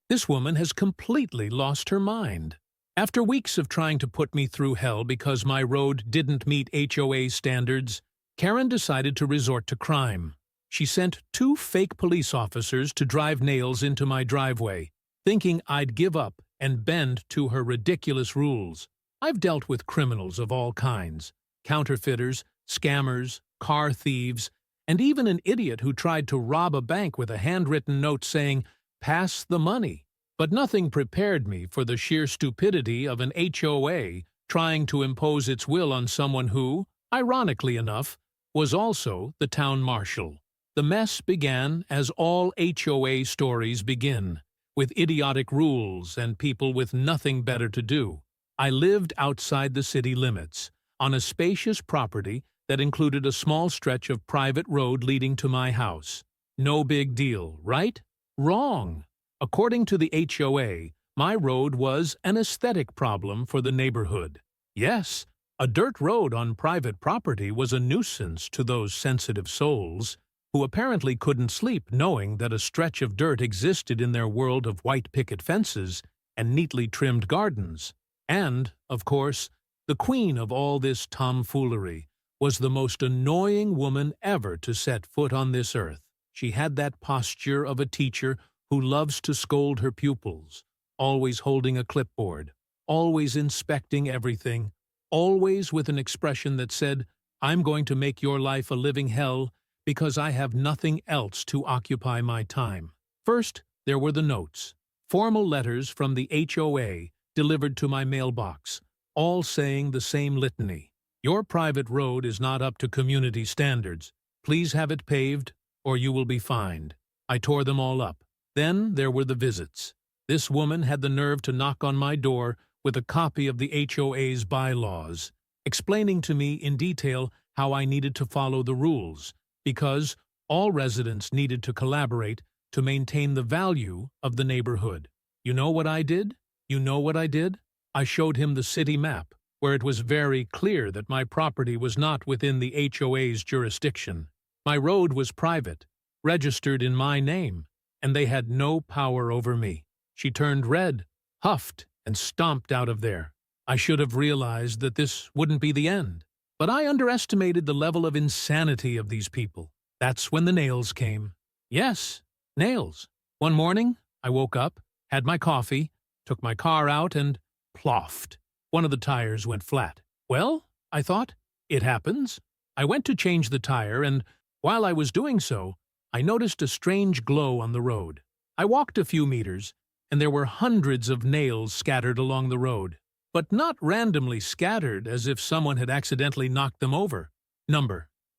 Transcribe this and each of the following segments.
This woman has completely lost her mind. After weeks of trying to put me through hell because my road didn't meet HOA standards, Karen decided to resort to crime. She sent 2 fake police officers to drive nails into my driveway, thinking I'd give up and bend to her ridiculous rules. I've dealt with criminals of all kinds: counterfeiters, scammers, car thieves, and even an idiot who tried to rob a bank with a handwritten note saying, "Pass the money." But nothing prepared me for the sheer stupidity of an HOA trying to impose its will on someone who, ironically enough, was also the town marshal. The mess began as all HOA stories begin, with idiotic rules and people with nothing better to do. I lived outside the city limits, on a spacious property that included a small stretch of private road leading to my house. No big deal, right? Wrong. According to the HOA, my road was an aesthetic problem for the neighborhood. Yes, a dirt road on private property was a nuisance to those sensitive souls, who apparently couldn't sleep knowing that a stretch of dirt existed in their world of white picket fences and neatly trimmed gardens. And, of course, the queen of all this tomfoolery was the most annoying woman ever to set foot on this earth. She had that posture of a teacher who loves to scold her pupils, always holding a clipboard, always inspecting everything, always with an expression that said, "I'm going to make your life a living hell because I have nothing else to occupy my time." First, there were the notes, formal letters from the HOA delivered to my mailbox, all saying the same litany. "Your private road is not up to community standards. Please have it paved, or you will be fined." I tore them all up. Then there were the visits. This woman had the nerve to knock on my door with a copy of the HOA's bylaws, explaining to me in detail how I needed to follow the rules, because all residents needed to collaborate to maintain the value of the neighborhood. You know what I did? You know what I did? I showed him the city map, where it was very clear that my property was not within the HOA's jurisdiction. My road was private, registered in my name, and they had no power over me. She turned red, huffed, and stomped out of there. I should have realized that this wouldn't be the end. But I underestimated the level of insanity of these people. That's when the nails came. Yes, nails. One morning, I woke up, had my coffee, took my car out, and ploffed. One of the tires went flat. Well, I thought, it happens. I went to change the tire, and while I was doing so, I noticed a strange glow on the road. I walked a few meters, and there were hundreds of nails scattered along the road, but not randomly scattered as if someone had accidentally knocked them over.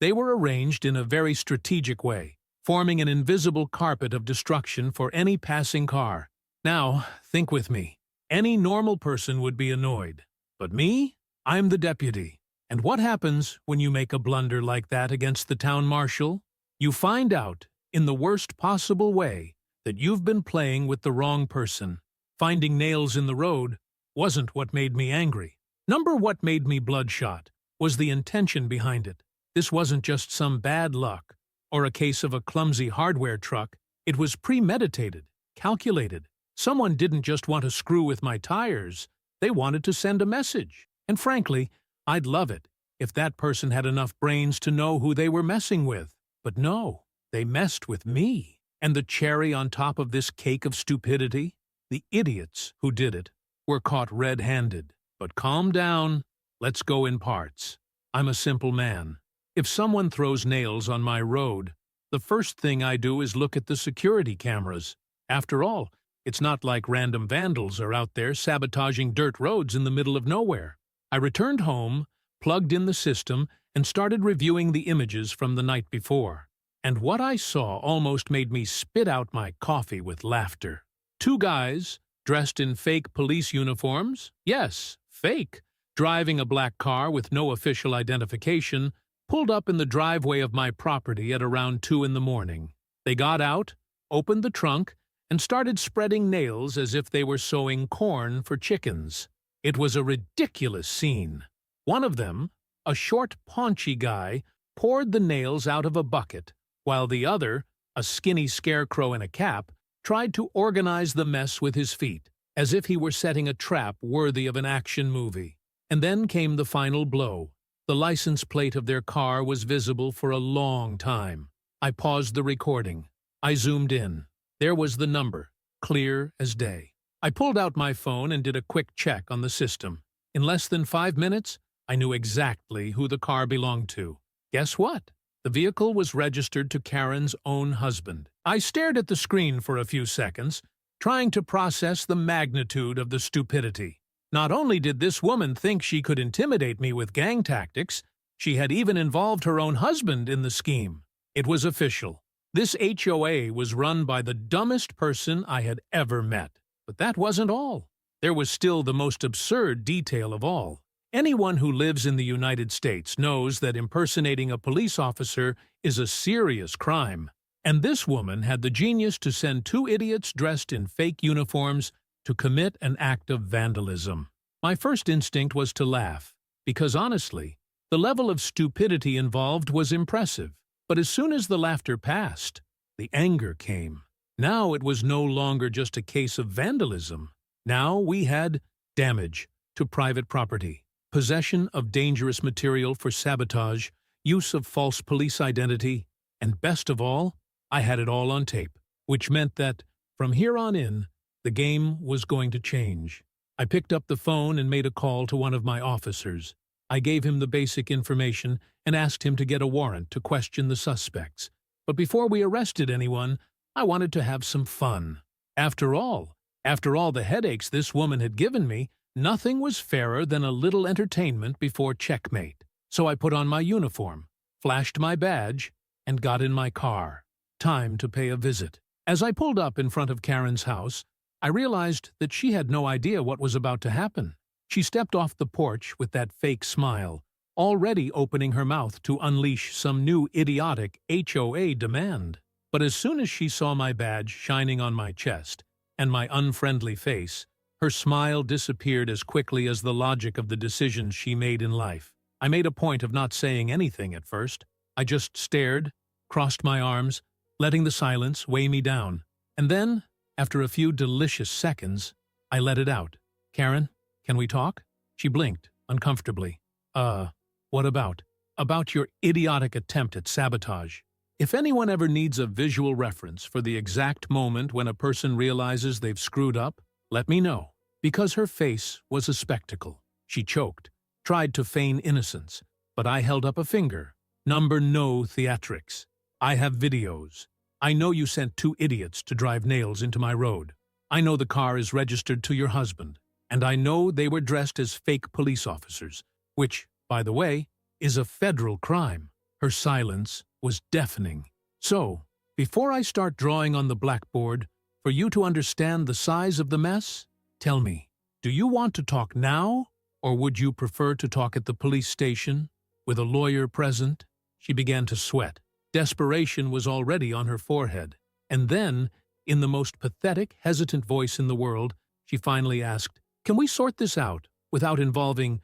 They were arranged in a very strategic way, forming an invisible carpet of destruction for any passing car. Now, think with me. Any normal person would be annoyed. But me? I'm the deputy. And what happens when you make a blunder like that against the town marshal? You find out, in the worst possible way, that you've been playing with the wrong person. Finding nails in the road wasn't what made me angry. What made me bloodshot was the intention behind it. This wasn't just some bad luck or a case of a clumsy hardware truck. It was premeditated, calculated. Someone didn't just want to screw with my tires. They wanted to send a message. And frankly, I'd love it if that person had enough brains to know who they were messing with. But no, they messed with me. And the cherry on top of this cake of stupidity? The idiots who did it were caught red-handed. But calm down. Let's go in parts. I'm a simple man. If someone throws nails on my road, the first thing I do is look at the security cameras. After all, it's not like random vandals are out there sabotaging dirt roads in the middle of nowhere. I returned home, plugged in the system, and started reviewing the images from the night before. And what I saw almost made me spit out my coffee with laughter. 2 guys, dressed in fake police uniforms, yes, fake, driving a black car with no official identification, pulled up in the driveway of my property at around 2 in the morning. They got out, opened the trunk, and started spreading nails as if they were sowing corn for chickens. It was a ridiculous scene. One of them, a short, paunchy guy, poured the nails out of a bucket, while the other, a skinny scarecrow in a cap, tried to organize the mess with his feet, as if he were setting a trap worthy of an action movie. And then came the final blow. The license plate of their car was visible for a long time. I paused the recording. I zoomed in. There was the number, clear as day. I pulled out my phone and did a quick check on the system. In less than 5 minutes, I knew exactly who the car belonged to. Guess what? The vehicle was registered to Karen's own husband. I stared at the screen for a few seconds, trying to process the magnitude of the stupidity. Not only did this woman think she could intimidate me with gang tactics, she had even involved her own husband in the scheme. It was official. This HOA was run by the dumbest person I had ever met. But that wasn't all. There was still the most absurd detail of all. Anyone who lives in the United States knows that impersonating a police officer is a serious crime. And this woman had the genius to send 2 idiots dressed in fake uniforms to commit an act of vandalism. My first instinct was to laugh, because honestly, the level of stupidity involved was impressive. But as soon as the laughter passed, the anger came. Now it was no longer just a case of vandalism. Now we had damage to private property, possession of dangerous material for sabotage, use of false police identity, and best of all, I had it all on tape, which meant that, from here on in, the game was going to change. I picked up the phone and made a call to one of my officers. I gave him the basic information and asked him to get a warrant to question the suspects. But before we arrested anyone, I wanted to have some fun. After all the headaches this woman had given me, nothing was fairer than a little entertainment before checkmate. So I put on my uniform, flashed my badge, and got in my car. Time to pay a visit. As I pulled up in front of Karen's house, I realized that she had no idea what was about to happen. She stepped off the porch with that fake smile, already opening her mouth to unleash some new idiotic HOA demand. But as soon as she saw my badge shining on my chest and my unfriendly face, her smile disappeared as quickly as the logic of the decisions she made in life. I made a point of not saying anything at first. I just stared, crossed my arms, letting the silence weigh me down. And then, after a few delicious seconds, I let it out. "Karen, can we talk?" She blinked, uncomfortably. What about? About your idiotic attempt at sabotage. If anyone ever needs a visual reference for the exact moment when a person realizes they've screwed up, let me know." Because her face was a spectacle. She choked, tried to feign innocence, but I held up a finger. "Number no theatrics. I have videos. I know you sent 2 idiots to drive nails into my road. I know the car is registered to your husband, and I know they were dressed as fake police officers, which, by the way, is a federal crime." Her silence was deafening. "So, before I start drawing on the blackboard, for you to understand the size of the mess, tell me, do you want to talk now, or would you prefer to talk at the police station, with a lawyer present?" She began to sweat. Desperation was already on her forehead. And then, in the most pathetic, hesitant voice in the world, she finally asked, "Can we sort this out without involving,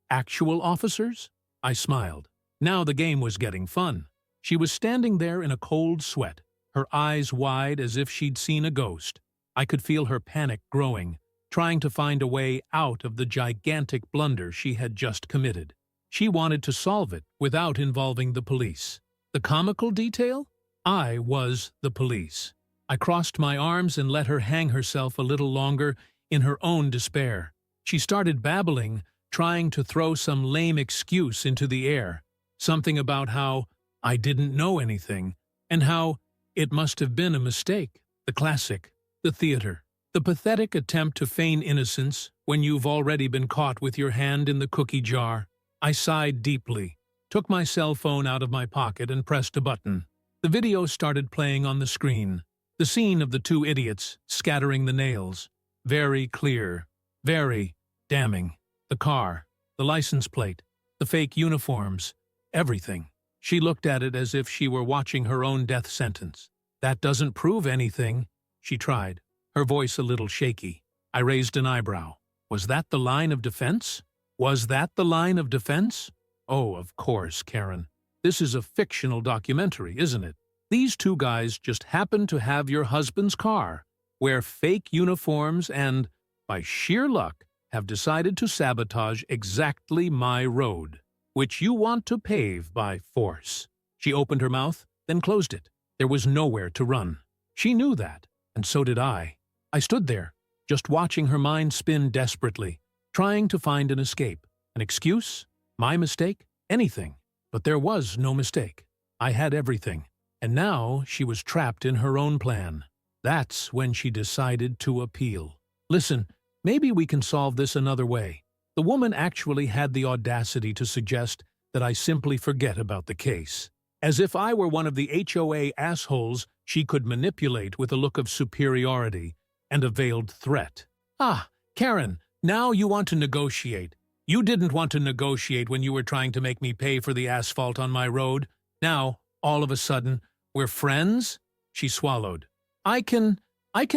actual officers?" I smiled. Now the game was getting fun. She was standing there in a cold sweat, her eyes wide as if she'd seen a ghost. I could feel her panic growing, trying to find a way out of the gigantic blunder she had just committed. She wanted to solve it without involving the police. The comical detail? I was the police. I crossed my arms and let her hang herself a little longer in her own despair. She started babbling, trying to throw some lame excuse into the air. Something about how I didn't know anything, and how it must have been a mistake. The classic, the theater, the pathetic attempt to feign innocence when you've already been caught with your hand in the cookie jar. I sighed deeply, took my cell phone out of my pocket and pressed a button. The video started playing on the screen. The scene of the 2 idiots scattering the nails. Very clear. Very damning. The car, the license plate, the fake uniforms, everything. She looked at it as if she were watching her own death sentence. "That doesn't prove anything," she tried, her voice a little shaky. I raised an eyebrow. Was that the line of defense? Was that the line of defense? "Oh, of course, Karen. This is a fictional documentary, isn't it? These two guys just happen to have your husband's car, wear fake uniforms, and, by sheer luck, have decided to sabotage exactly my road, which you want to pave by force." She opened her mouth, then closed it. There was nowhere to run. She knew that, and so did I. I stood there, just watching her mind spin desperately, trying to find an escape. An excuse? My mistake? Anything. But there was no mistake. I had everything. And now she was trapped in her own plan. That's when she decided to appeal. "Listen, maybe we can solve this another way." The woman actually had the audacity to suggest that I simply forget about the case. As if I were one of the HOA assholes she could manipulate with a look of superiority and a veiled threat. "Ah, Karen, now you want to negotiate. You didn't want to negotiate when you were trying to make me pay for the asphalt on my road. Now, all of a sudden, we're friends?" She swallowed. I can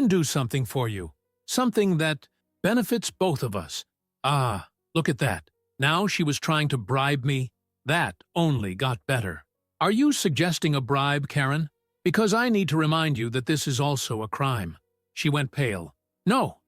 do something for you. Something that benefits both of us." Ah, look at that. Now she was trying to bribe me. That only got better. "Are you suggesting a bribe, Karen? Because I need to remind you that this is also a crime." She went pale. No,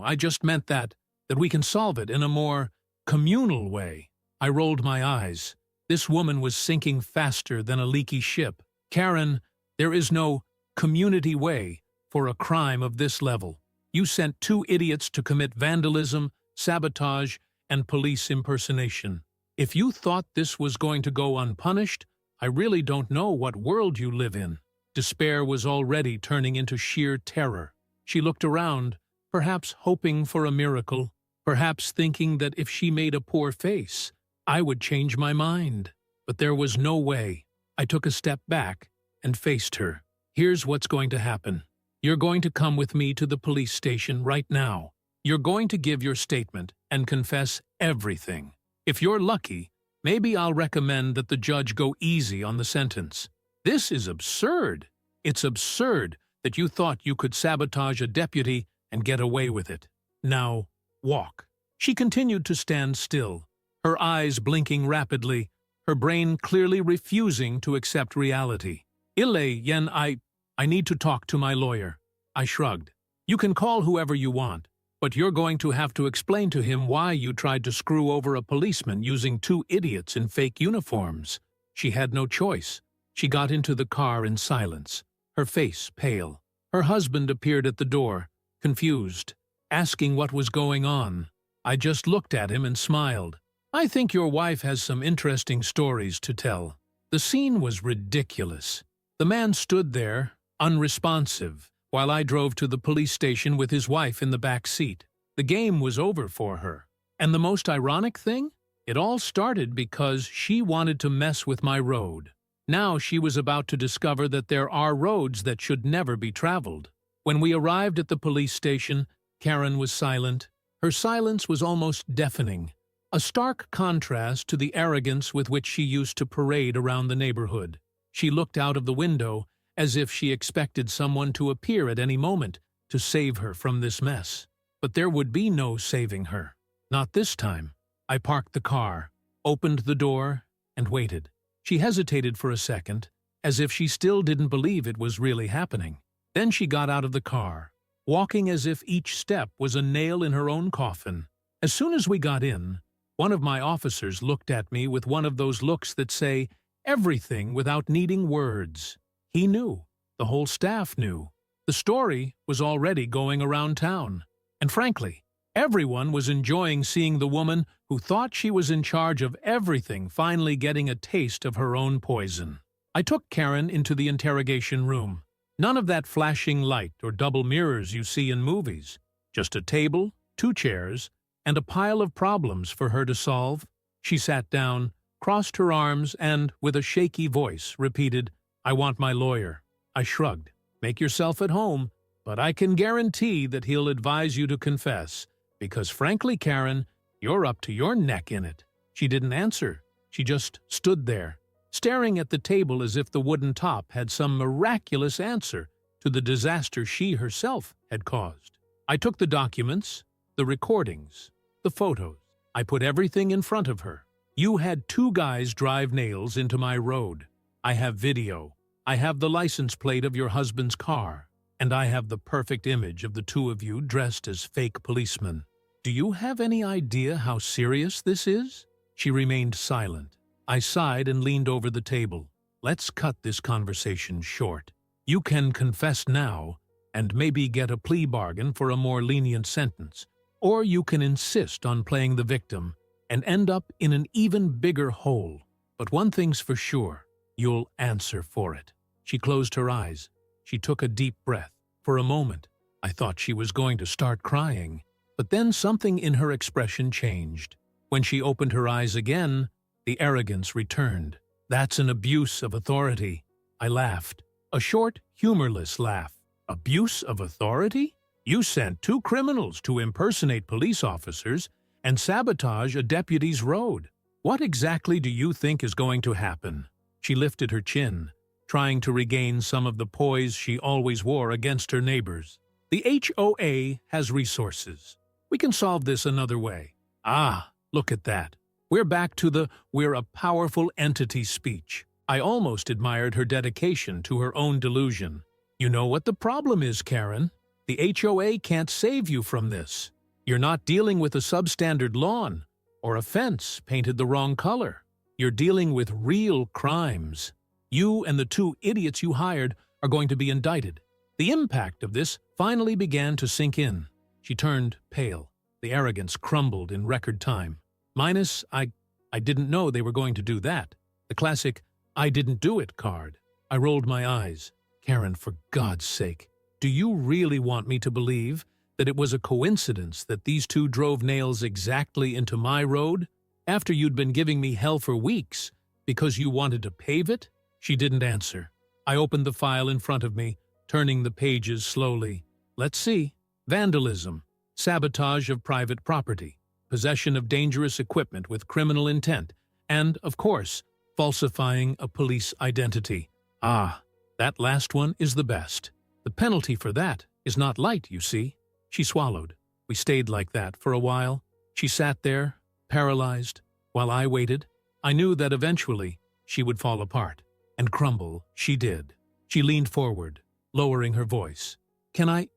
I just meant that we can solve it in a more communal way." I rolled my eyes. This woman was sinking faster than a leaky ship. "Karen, there is no community way for a crime of this level. You sent two idiots to commit vandalism, sabotage, and police impersonation. If you thought this was going to go unpunished, I really don't know what world you live in." Despair was already turning into sheer terror. She looked around, perhaps hoping for a miracle, perhaps thinking that if she made a poor face, I would change my mind. But there was no way. I took a step back and faced her. "Here's what's going to happen. You're going to come with me to the police station right now. You're going to give your statement and confess everything. If you're lucky, maybe I'll recommend that the judge go easy on the sentence. This is absurd. It's absurd that you thought you could sabotage a deputy and get away with it. Now, walk." She continued to stand still, her eyes blinking rapidly, her brain clearly refusing to accept reality. Yen, I need to talk to my lawyer." I shrugged. "You can call whoever you want, but you're going to have to explain to him why you tried to screw over a policeman using two idiots in fake uniforms." She had no choice. She got into the car in silence, her face pale. Her husband appeared at the door, confused, asking what was going on. I just looked at him and smiled. "I think your wife has some interesting stories to tell." The scene was ridiculous. The man stood there, unresponsive, while I drove to the police station with his wife in the back seat. The game was over for her. And the most ironic thing? It all started because she wanted to mess with my road. Now she was about to discover that there are roads that should never be traveled. When we arrived at the police station, Karen was silent. Her silence was almost deafening, a stark contrast to the arrogance with which she used to parade around the neighborhood. She looked out of the window as if she expected someone to appear at any moment to save her from this mess. But there would be no saving her. Not this time. I parked the car, opened the door, and waited. She hesitated for a second, as if she still didn't believe it was really happening. Then she got out of the car, walking as if each step was a nail in her own coffin. As soon as we got in, one of my officers looked at me with one of those looks that say everything without needing words. He knew. The whole staff knew. The story was already going around town. And frankly, everyone was enjoying seeing the woman who thought she was in charge of everything finally getting a taste of her own poison. I took Karen into the interrogation room. None of that flashing light or double mirrors you see in movies. Just a table, 2 chairs, and a pile of problems for her to solve. She sat down, crossed her arms, and, with a shaky voice, repeated, "I want my lawyer." I shrugged. "Make yourself at home, but I can guarantee that he'll advise you to confess, because frankly, Karen, you're up to your neck in it." She didn't answer. She just stood there, staring at the table as if the wooden top had some miraculous answer to the disaster she herself had caused. I took the documents, the recordings, the photos. I put everything in front of her. "You had 2 guys drive nails into my road. I have video. I have the license plate of your husband's car, and I have the perfect image of the two of you dressed as fake policemen. Do you have any idea how serious this is?" She remained silent. I sighed and leaned over the table. "Let's cut this conversation short. You can confess now and maybe get a plea bargain for a more lenient sentence, or you can insist on playing the victim and end up in an even bigger hole. But one thing's for sure, you'll answer for it." She closed her eyes. She took a deep breath. For a moment, I thought she was going to start crying, but then something in her expression changed. When she opened her eyes again, the arrogance returned. "That's an abuse of authority." I laughed, a short, humorless laugh. "Abuse of authority? You sent two criminals to impersonate police officers and sabotage a deputy's road. What exactly do you think is going to happen?" She lifted her chin, trying to regain some of the poise she always wore against her neighbors. "The HOA has resources. We can solve this another way." "Ah, look at that. We're back to the 'we're a powerful entity' speech." I almost admired her dedication to her own delusion. "You know what the problem is, Karen? The HOA can't save you from this. You're not dealing with a substandard lawn or a fence painted the wrong color. You're dealing with real crimes. You and the two idiots you hired are going to be indicted." The impact of this finally began to sink in. She turned pale. The arrogance crumbled in record time. Minus, I didn't know they were going to do that. The classic, "I didn't do it" card. I rolled my eyes. "Karen, for God's sake, do you really want me to believe that it was a coincidence that these two drove nails exactly into my road, after you'd been giving me hell for weeks, because you wanted to pave it?" She didn't answer. I opened the file in front of me, turning the pages slowly. Let's see. Vandalism, sabotage of private property, possession of dangerous equipment with criminal intent, and, of course, falsifying a police identity. Ah, that last one is the best. The penalty for that is not light, you see. She swallowed. We stayed like that for a while. She sat there, paralyzed, while I waited. I knew that eventually she would fall apart. And crumble she did. She leaned forward, lowering her voice. Can I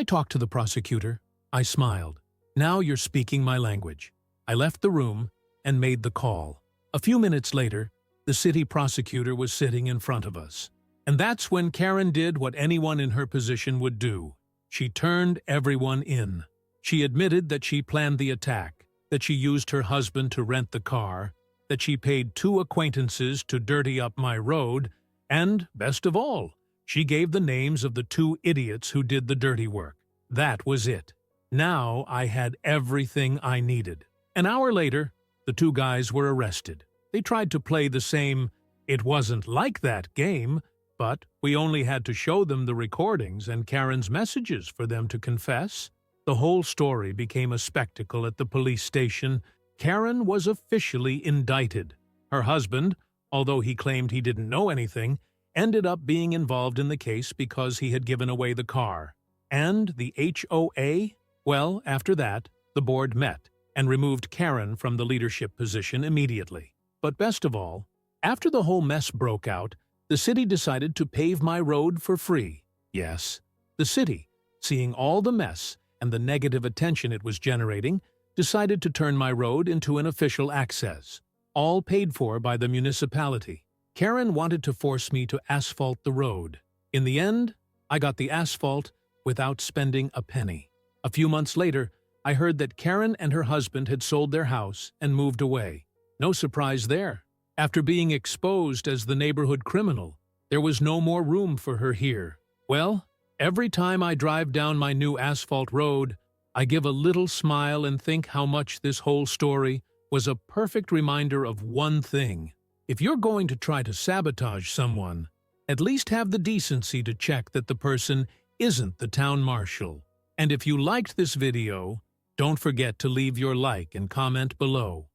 talk to the prosecutor?" I smiled. "Now you're speaking my language." I left the room and made the call. A few minutes later, the city prosecutor was sitting in front of us. And that's when Karen did what anyone in her position would do. She turned everyone in. She admitted that she planned the attack, that she used her husband to rent the car, that she paid two acquaintances to dirty up my road, and, best of all, she gave the names of the two idiots who did the dirty work. That was it. Now I had everything I needed. An hour later, the two guys were arrested. They tried to play the same "it wasn't like that" game, but we only had to show them the recordings and Karen's messages for them to confess. The whole story became a spectacle at the police station. Karen was officially indicted. Her husband, although he claimed he didn't know anything, ended up being involved in the case because he had given away the car. And the HOA? Well, after that, the board met and removed Karen from the leadership position immediately. But best of all, after the whole mess broke out, the city decided to pave my road for free. Yes, the city, seeing all the mess and the negative attention it was generating, decided to turn my road into an official access, all paid for by the municipality. Karen wanted to force me to asphalt the road. In the end, I got the asphalt without spending a penny. A few months later, I heard that Karen and her husband had sold their house and moved away. No surprise there. After being exposed as the neighborhood criminal, there was no more room for her here. Well, every time I drive down my new asphalt road, I give a little smile and think how much this whole story was a perfect reminder of one thing. If you're going to try to sabotage someone, at least have the decency to check that the person isn't the town marshal. And if you liked this video, don't forget to leave your like and comment below.